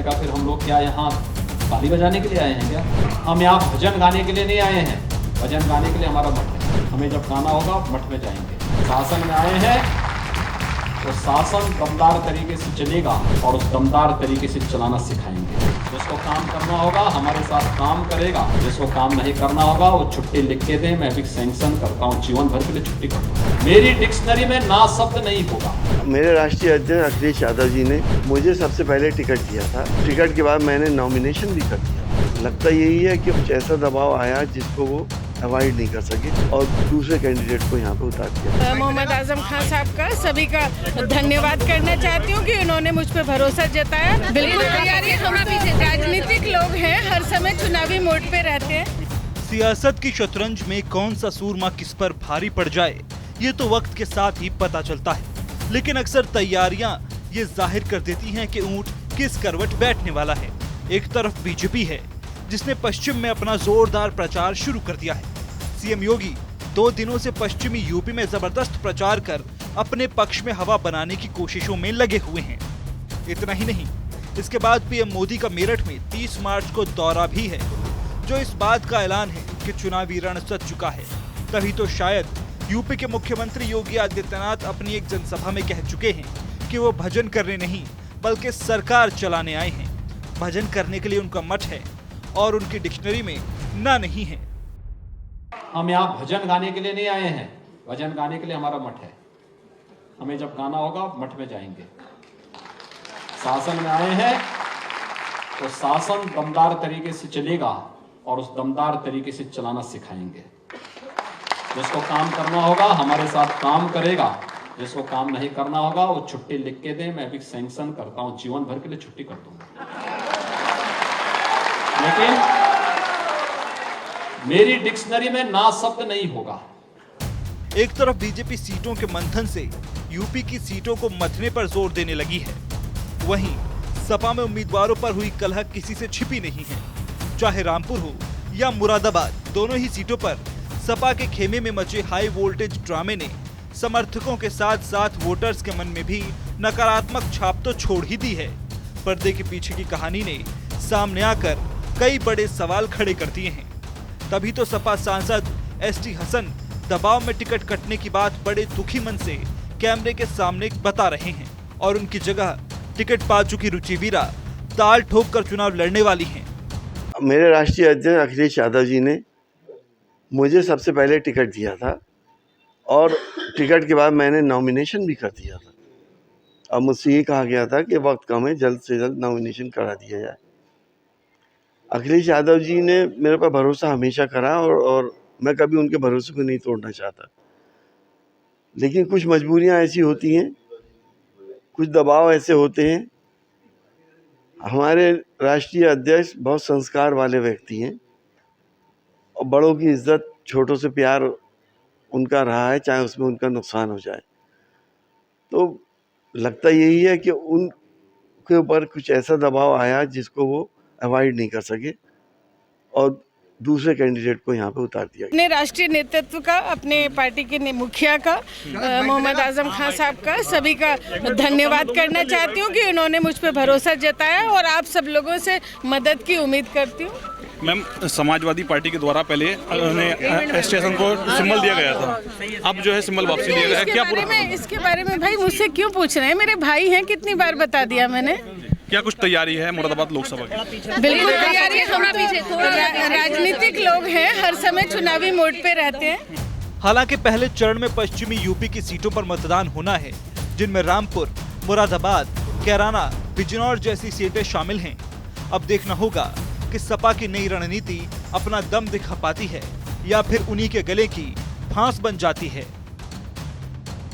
क्या फिर हम लोग क्या यहाँ ताली बजाने के लिए आए हैं क्या? हम यहाँ भजन गाने के लिए नहीं आए हैं। भजन गाने के लिए हमारा मठ है। हमें जब गाना होगा मठ में जाएंगे। शासन में आए हैं तो शासन दमदार तरीके से चलेगा और उस दमदार तरीके से चलाना सिखाएंगे। जिसको काम करना होगा हमारे साथ काम करेगा, जिसको काम नहीं करना होगा वो छुट्टी लिख के दे, मैं भी सैंक्शन करता हूँ, जीवन भर के लिए छुट्टी करता हूँ। मेरी डिक्शनरी में ना शब्द नहीं होगा। मेरे राष्ट्रीय अध्यक्ष अखिलेश यादव जी ने मुझे सबसे पहले टिकट दिया था। टिकट के बाद मैंने नॉमिनेशन भी कर दिया। लगता यही है कि कुछ ऐसा दबाव आया जिसको वो अवॉइड नहीं कर सके और दूसरे कैंडिडेट को यहाँ पे उतार दिया। मोहम्मद आजम खान साहब का सभी का धन्यवाद करना चाहती हूँ कि उन्होंने मुझ पर भरोसा जताया। बिल्कुल तैयारी, हम राजनीतिक लोग हैं, हर समय चुनावी मोड पे रहते हैं। सियासत की शतरंज में कौन सा सूरमा किस पर भारी पड़ जाए ये तो वक्त के साथ ही पता चलता है, लेकिन अक्सर तैयारियां ये जाहिर कर देती हैं कि ऊंट किस करवट बैठने वाला है। एक तरफ बीजेपी है जिसने पश्चिम में अपना जोरदार प्रचार शुरू कर दिया है। सीएम योगी 2 दिनों से पश्चिमी यूपी में जबरदस्त प्रचार कर अपने पक्ष में हवा बनाने की कोशिशों में लगे हुए हैं। इतना ही नहीं, इसके बाद पीएम मोदी का मेरठ में 30 मार्च को दौरा भी है, जो इस बात का ऐलान है कि चुनावी रण सज चुका है। तभी तो शायद यूपी के मुख्यमंत्री योगी आदित्यनाथ अपनी एक जनसभा में कह चुके हैं कि वो भजन करने नहीं बल्कि सरकार चलाने आए हैं। भजन करने के लिए उनका मठ है और उनकी डिक्शनरी में ना नहीं है। हम यहाँ भजन गाने के लिए नहीं आए हैं। भजन गाने के लिए हमारा मठ है। हमें जब गाना होगा मठ में जाएंगे। शासन में आए हैं तो शासन दमदार तरीके से चलेगा और उस दमदार तरीके से चलाना सिखाएंगे। जिसको काम करना होगा हमारे साथ काम करेगा, जिसको काम नहीं करना होगा वो छुट्टी लिख के दे, मैं भी सैंक्शन करता हूँ, जीवन भर के लिए छुट्टी कर दूंगा। लेकिन मेरी डिक्शनरी में ना शब्द नहीं होगा। एक तरफ बीजेपी सीटों के मंथन से यूपी की सीटों को मथने पर जोर देने लगी है, वहीं सपा में उम्मीदवारों पर हुई कलह किसी से छिपी नहीं है। चाहे रामपुर हो या मुरादाबाद, दोनों ही सीटों पर सपा के खेमे में मचे हाई वोल्टेज ड्रामे ने समर्थकों के साथ साथ वोटर्स के मन में भी नकारात्मक छाप तो छोड़ ही दी है। पर्दे के पीछे की कहानी ने सामने आकर कई बड़े सवाल खड़े कर दिए हैं। तभी तो सपा सांसद एसटी हसन दबाव में टिकट कटने की बात बड़े दुखी मन से कैमरे के सामने बता रहे हैं और उनकी जगह टिकट पा चुकी रुचिवीरा ताल ठोक कर चुनाव लड़ने वाली हैं। मेरे राष्ट्रीय अध्यक्ष अखिलेश यादव जी ने मुझे सबसे पहले टिकट दिया था और टिकट के बाद मैंने नॉमिनेशन भी कर दिया था। अब मुझसे ये कहा गया था कि वक्त कम है, जल्द से जल्द नॉमिनेशन करा दिया जाए। अखिलेश यादव जी ने मेरे पर भरोसा हमेशा करा और मैं कभी उनके भरोसे को नहीं तोड़ना चाहता। लेकिन कुछ मजबूरियां ऐसी होती हैं, कुछ दबाव ऐसे होते हैं। हमारे राष्ट्रीय अध्यक्ष बहुत संस्कार वाले व्यक्ति हैं और बड़ों की इज्जत, छोटों से प्यार उनका रहा है, चाहे उसमें उनका नुकसान हो जाए। तो लगता यही है कि उनके ऊपर कुछ ऐसा दबाव आया जिसको वो अवॉइड नहीं कर सके और दूसरे कैंडिडेट को यहाँ पे उतार दिया। अपने राष्ट्रीय नेतृत्व का, अपने पार्टी के मुखिया का, मोहम्मद आजम खान साहब का सभी का धन्यवाद करना चाहती हूँ कि उन्होंने मुझ पर भरोसा जताया और आप सब लोगों से मदद की उम्मीद करती हूँ। मैम, समाजवादी पार्टी के द्वारा पहले स्टेशन को सिंबल दिया गया था, अब जो है सिंबल वापसी दिया गया है। क्या इसके बारे में भाई मुझसे क्यों पूछ रहे हैं? मेरे भाई हैं, कितनी बार बता दिया मैंने। क्या कुछ तैयारी है मुरादाबाद लोकसभा की? बिल्कुल तैयारी, हम राजनीतिक लोग हैं, हर समय चुनावी मोड पे रहते हैं। हालांकि पहले चरण में पश्चिमी यूपी की सीटों पर मतदान होना है, जिनमें रामपुर, मुरादाबाद, कैराना, बिजनौर जैसी सीटें शामिल हैं। अब देखना होगा कि सपा की नई रणनीति अपना दम दिखा पाती है या फिर उन्हीं के गले की फांस बन जाती है।